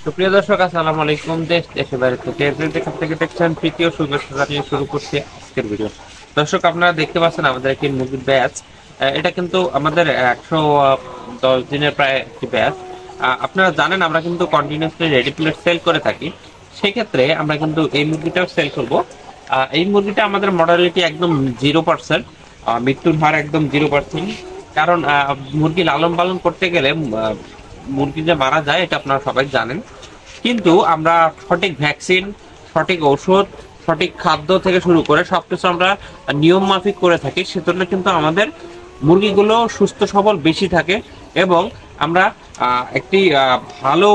সুপ্রিয় দর্শক, আসসালামু আলাইকুম। দেশ দেশের বাইরে থেকে যেখান থেকে দেখছেন তৃতীয় শুভেচ্ছা জানিয়ে শুরু করছি আজকের ভিডিও। দর্শক, আপনারা দেখতে পাচ্ছেন আমাদের একটি মুরগির ব্যাচ। এটা কিন্তু আমাদের 110 দিনের প্রায় একটি ব্যাচ। আপনারা জানেন আমরা কিন্তু কন্টিনিউসলি রেডি প্লেট সেল করে থাকি। সেক্ষেত্রে আমরা কিন্তু এই মুরগিটাও সেল করব। এই মুরগিটা আমাদের মডালিটি একদম 0%, মৃত্যুর হার একদম 0%। কারণ মুরগি লালন পালন করতে গেলে মুরগি যে মারা যায় এটা আপনারা সবাই জানেন, কিন্তু আমরা সঠিক ভ্যাকসিন, সঠিক ঔষধ, সঠিক খাদ্য থেকে শুরু করে সবকিছু আমরা নিয়ম মাফিক করে থাকি। সেজন্য কিন্তু আমাদের মুরগিগুলো সুস্থ সবল বেশি থাকে এবং আমরা একটি ভালো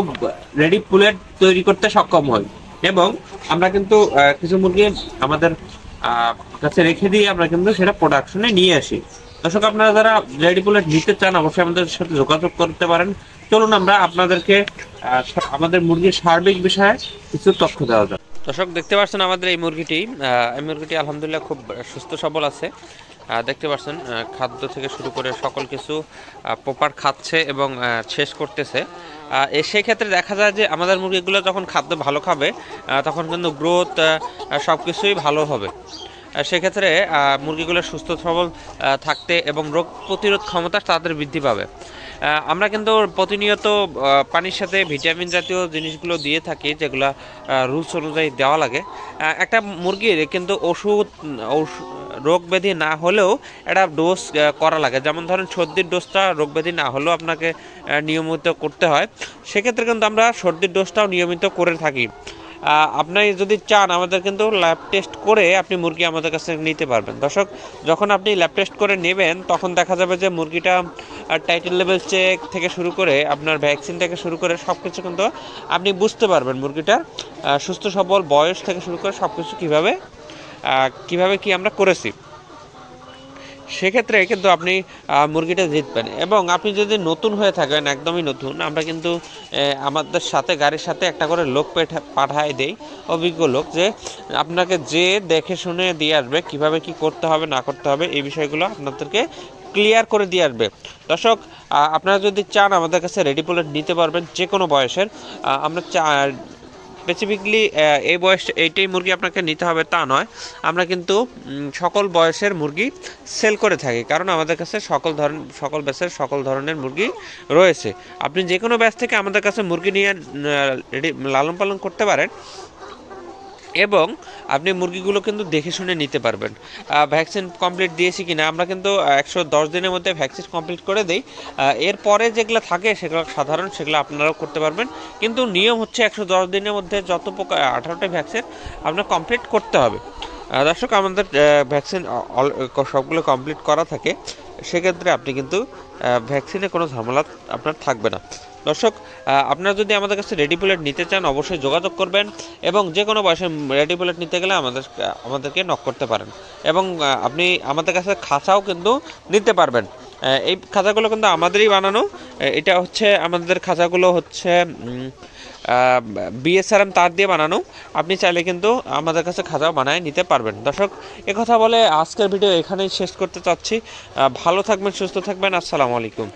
রেডি পুলেট তৈরি করতে সক্ষম হই। এবং আমরা কিন্তু কিছু মুরগি আমাদের কাছে রেখে দিয়ে আমরা কিন্তু সেটা প্রোডাকশনে নিয়ে আসি। দর্শক, আপনারা যারা রেডি পুলেট নিতে চান অবশ্যই আমাদের সাথে যোগাযোগ করতে পারেন। চলুন আমরা আপনাদেরকে আমাদের মুরগির সার্বিক বিষয়ে কিছু তথ্য দেওয়া যাক। দর্শক, দেখতে পাচ্ছেন আমাদের এই মুরগিটি আলহামদুলিল্লাহ খুব সুস্থ সবল আছে। দেখতে পাচ্ছেন খাদ্য থেকে শুরু করে সকল কিছু প্রপার খাচ্ছে এবং শেষ করতেছে। সেই ক্ষেত্রে দেখা যায় যে আমাদের মুরগিগুলো যখন খাদ্য ভালো খাবে তখন কিন্তু গ্রোথ সব কিছুই ভালো হবে। সেক্ষেত্রে মুরগিগুলো সুস্থ সবল থাকতে এবং রোগ প্রতিরোধ ক্ষমতা তাদের বৃদ্ধি পাবে। আমরা কিন্তু প্রতিনিয়ত পানির সাথে ভিটামিন জাতীয় জিনিসগুলো দিয়ে থাকি, যেগুলো রুলস অনুযায়ী দেওয়া লাগে। একটা মুরগির কিন্তু রোগ ব্যাধি না হলেও একটা ডোজ করা লাগে। যেমন ধরেন সর্দির ডোজটা রোগ ব্যাধি না হলেও আপনাকে নিয়মিত করতে হয়। সেক্ষেত্রে কিন্তু আমরা সর্দির ডোজটাও নিয়মিত করে থাকি। আপনি যদি চান আমাদের কিন্তু ল্যাব টেস্ট করে আপনি মুরগি আমাদের কাছে নিতে পারবেন। দর্শক, যখন আপনি ল্যাব টেস্ট করে নেবেন তখন দেখা যাবে যে মুরগিটা টাইটেল লেভেল চেক থেকে শুরু করে আপনার ভ্যাকসিন থেকে শুরু করে সব কিছু কিন্তু আপনি বুঝতে পারবেন মুরগিটার সুস্থ সবল বয়স থেকে শুরু করে সব কিছু কীভাবে কি আমরা করেছি। সেক্ষেত্রে কিন্তু আপনি মুরগিটা জিতবেন। এবং আপনি যদি নতুন হয়ে থাকেন, একদমই নতুন, আমরা কিন্তু আমাদের সাথে গাড়ির সাথে একটা করে লোক পাঠায় দেই, অভিজ্ঞ লোক, যে আপনাকে যে দেখে শুনে দিয়ে আসবে কিভাবে কি করতে হবে না করতে হবে এই বিষয়গুলো আপনাদেরকে ক্লিয়ার করে দিয়ে আসবে। দর্শক, আপনারা যদি চান আমাদের কাছে রেডি পুলেট নিতে পারবেন যে কোনো বয়সের। আমরা স্পেসিফিকলি এইটাই মুরগি আপনাকে নিতে হবে তা নয়, আমরা কিন্তু সকল বয়সের মুরগি সেল করে থাকি, কারণ আমাদের কাছে সকল ব্যাচের সকল ধরনের মুরগি রয়েছে। আপনি যে কোনো ব্যাচ থেকে আমাদের কাছে মুরগি নিয়ে লালন পালন করতে পারেন এবং আপনি মুরগিগুলো কিন্তু দেখে শুনে নিতে পারবেন। ভ্যাকসিন কমপ্লিট দিয়েছি কিনা, আমরা কিন্তু 110 দিনের মধ্যে ভ্যাকসিন কমপ্লিট করে দিই। এরপরে যেগুলো থাকে সেগুলো সাধারণ, সেগুলো আপনারাও করতে পারবেন। কিন্তু নিয়ম হচ্ছে 110 দিনের মধ্যে যত প্রকার 18টা ভ্যাকসিন আপনার কমপ্লিট করতে হবে। দর্শক, আমাদের ভ্যাকসিন সবগুলো কমপ্লিট করা থাকে। সেক্ষেত্রে আপনি কিন্তু ভ্যাকসিনে কোনো ঝামেলা আপনার থাকবে না। দর্শক, আপনারা যদি আমাদের কাছে রেডি পুলেট নিতে চান অবশ্যই যোগাযোগ করবেন এবং যে কোনো বয়সে রেডি পুলেট নিতে গেলে আমাদেরকে নক করতে পারেন। এবং আপনি আমাদের কাছে খাঁচাও কিন্তু নিতে পারবেন। এই খাঁচাগুলো কিন্তু আমাদেরই বানানো। এটা হচ্ছে আমাদের খাঁচাগুলো হচ্ছে BSRM তার দিয়ে বানানো। আপনি চাইলে কিন্তু আমাদের কাছে খাঁচাও বানায় নিতে পারবেন। দর্শক, কথা বলে আজকের ভিডিও এখানেই শেষ করতে চাচ্ছি। ভালো থাকবেন, সুস্থ থাকবেন। আসসালামু আলাইকুম।